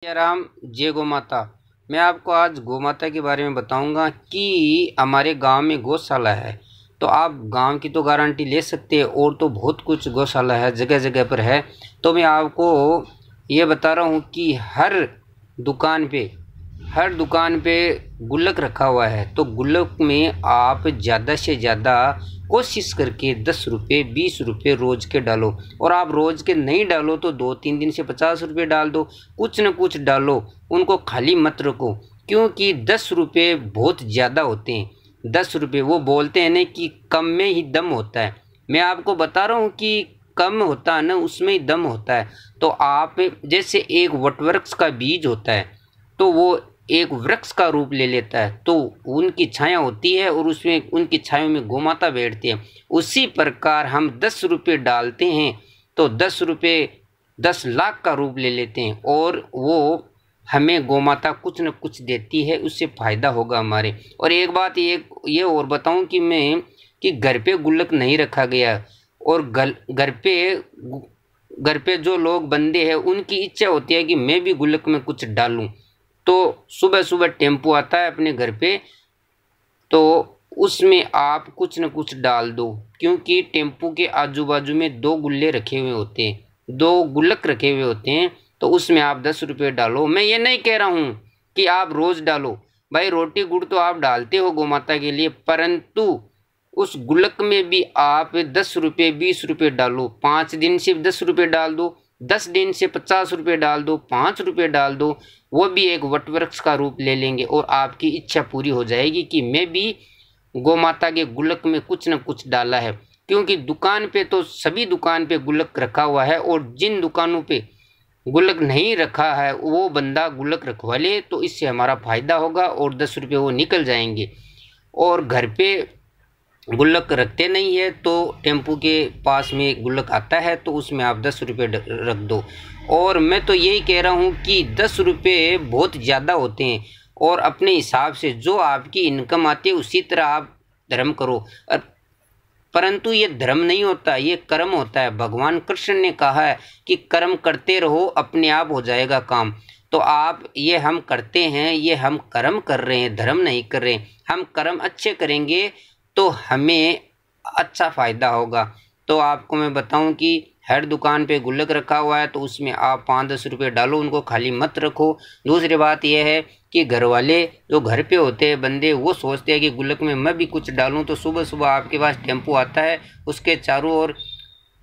जय राम, जय गौ माता। मैं आपको आज गौ माता के बारे में बताऊंगा कि हमारे गांव में गौशाला है। तो आप गांव की तो गारंटी ले सकते हैं, और तो बहुत कुछ गौशाला है, जगह जगह पर है। तो मैं आपको ये बता रहा हूँ कि हर दुकान पे गुल्लक रखा हुआ है। तो गुल्लक में आप ज़्यादा से ज़्यादा कोशिश करके 10 रुपये 20 रुपये रोज़ के डालो। और आप रोज़ के नहीं डालो तो 2-3 दिन से 50 रुपये डाल दो, कुछ न कुछ डालो, उनको खाली मत रखो। क्योंकि 10 रुपये बहुत ज़्यादा होते हैं। 10 रुपये, वो बोलते हैं ना कि कम में ही दम होता है। मैं आपको बता रहा हूँ कि कम होता है ना, उसमें ही दम होता है। तो आप जैसे एक वटवृक्ष का बीज होता है, तो वो एक वृक्ष का रूप ले लेता है, तो उनकी छाया होती है और उसमें उनकी छाया में गोमाता बैठती है। उसी प्रकार हम 10 रुपये डालते हैं तो 10 रुपये 10 लाख का रूप ले लेते हैं, और वो हमें गोमाता कुछ न कुछ देती है, उससे फ़ायदा होगा हमारे। और एक बात ये और बताऊं कि घर पे गुल्लक नहीं रखा गया, और घर पे जो लोग बंदे हैं उनकी इच्छा होती है कि मैं भी गुल्लक में कुछ डालूं। तो सुबह सुबह टेम्पो आता है अपने घर पे, तो उसमें आप कुछ न कुछ डाल दो। क्योंकि टेम्पो के आजू बाजू में 2 गुल्ले रखे हुए होते हैं, 2 गुल्लक रखे हुए होते हैं। तो उसमें आप 10 रुपये डालो। मैं ये नहीं कह रहा हूँ कि आप रोज़ डालो, भाई रोटी गुड़ तो आप डालते हो गोमाता के लिए, परंतु उस गुल्लक में भी आप 10 रुपये 20 रुपये डालो। 5 दिन से 10 रुपये डाल दो, 10 दिन से 50 रुपये डाल दो, 5 रुपये डाल दो। वो भी एक वटवृक्ष का रूप ले लेंगे, और आपकी इच्छा पूरी हो जाएगी कि मैं भी गोमाता के गुल्लक में कुछ न कुछ डाला है। क्योंकि दुकान पे तो सभी दुकान पे गुल्लक रखा हुआ है, और जिन दुकानों पे गुल्लक नहीं रखा है वो बंदा गुल्लक रखवा ले, तो इससे हमारा फ़ायदा होगा और 10 रुपये वो निकल जाएंगे। और घर पे गुल्लक रखते नहीं है तो टेम्पू के पास में गुल्लक आता है, तो उसमें आप 10 रुपये रख दो। और मैं तो यही कह रहा हूँ कि 10 रुपये बहुत ज़्यादा होते हैं, और अपने हिसाब से जो आपकी इनकम आती है उसी तरह आप धर्म करो। परंतु ये धर्म नहीं होता, ये कर्म होता है। भगवान कृष्ण ने कहा है कि कर्म करते रहो, अपने आप हो जाएगा काम। तो आप ये हम करते हैं, ये हम कर्म कर रहे हैं, धर्म नहीं कर रहे हैं। हम कर्म अच्छे करेंगे तो हमें अच्छा फ़ायदा होगा। तो आपको मैं बताऊं कि हर दुकान पे गुल्लक रखा हुआ है, तो उसमें आप 5-10 रुपये डालो, उनको खाली मत रखो। दूसरी बात यह है कि घर वाले जो घर पे होते हैं बंदे, वो सोचते हैं कि गुल्लक में मैं भी कुछ डालूं। तो सुबह सुबह आपके पास टेम्पो आता है, उसके चारों ओर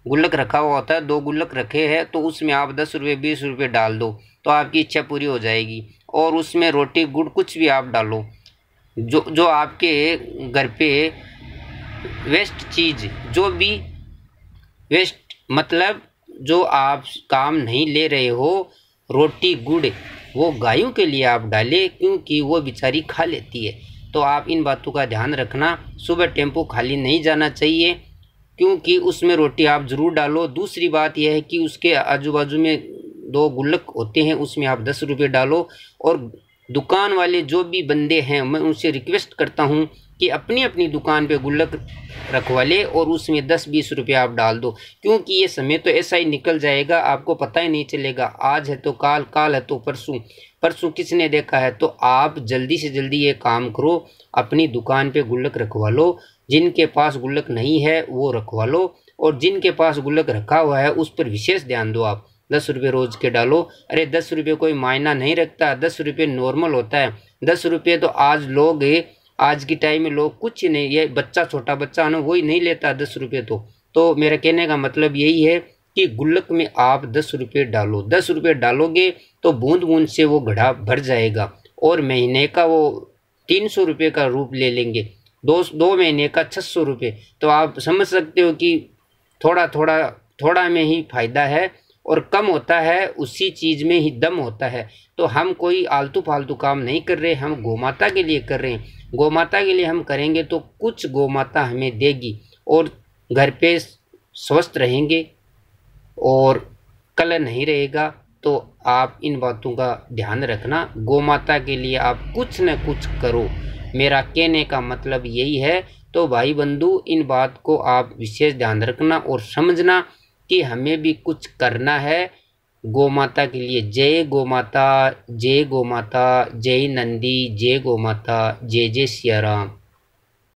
गुल्लक रखा हुआ होता है, 2 गुल्लक रखे हैं, तो उसमें आप 10 रुपये 20 रुपये डाल दो, तो आपकी इच्छा पूरी हो जाएगी। और उसमें रोटी गुड़ कुछ भी आप डालो, जो आपके घर पे वेस्ट चीज़, जो भी वेस्ट मतलब जो आप काम नहीं ले रहे हो, रोटी गुड़, वो गायों के लिए आप डालें, क्योंकि वो बेचारी खा लेती है। तो आप इन बातों का ध्यान रखना। सुबह टेम्पो खाली नहीं जाना चाहिए, क्योंकि उसमें रोटी आप ज़रूर डालो। दूसरी बात यह है कि उसके आजू बाजू में 2 गुल्लक होते हैं, उसमें आप 10 रुपये डालो। और दुकान वाले जो भी बंदे हैं, मैं उनसे रिक्वेस्ट करता हूं कि अपनी अपनी दुकान पे गुल्लक रखवा ले, और उसमें 10-20 रुपये आप डाल दो। क्योंकि ये समय तो ऐसा ही निकल जाएगा, आपको पता ही नहीं चलेगा। आज है तो काल, काल है तो परसों, परसों किसने देखा है। तो आप जल्दी से जल्दी ये काम करो, अपनी दुकान पे गुल्लक रखवा लो। जिनके पास गुल्लक नहीं है वो रखवा लो, और जिनके पास गुल्लक रखा हुआ है उस पर विशेष ध्यान दो। आप 10 रुपये रोज़ के डालो। अरे 10 रुपये कोई मायना नहीं रखता, 10 रुपये नॉर्मल होता है। 10 रुपये तो आज की टाइम में लोग कुछ नहीं, ये बच्चा, छोटा बच्चा है ना, वही नहीं लेता 10 रुपये। तो मेरा कहने का मतलब यही है कि गुल्लक में आप 10 रुपये डालो। 10 रुपये डालोगे तो बूंद बूंद से वो घड़ा भर जाएगा, और महीने का वो 300 रुपये का रूप ले लेंगे, 2 महीने का 600 रुपये। तो आप समझ सकते हो कि थोड़ा में ही फायदा है, और कम होता है उसी चीज़ में ही दम होता है। तो हम कोई आलतू फालतू काम नहीं कर रहे, हम गोमाता के लिए कर रहे हैं। गोमाता के लिए हम करेंगे तो कुछ गोमाता हमें देगी, और घर पे स्वस्थ रहेंगे और कलह नहीं रहेगा। तो आप इन बातों का ध्यान रखना। गोमाता के लिए आप कुछ न कुछ करो, मेरा कहने का मतलब यही है। तो भाई बंधु, इन बात को आप विशेष ध्यान रखना और समझना कि हमें भी कुछ करना है, गौ माता के लिए जय गौ माता, जय गौ माता, जय नंदी, जय गौ माता, जय जय सिया राम।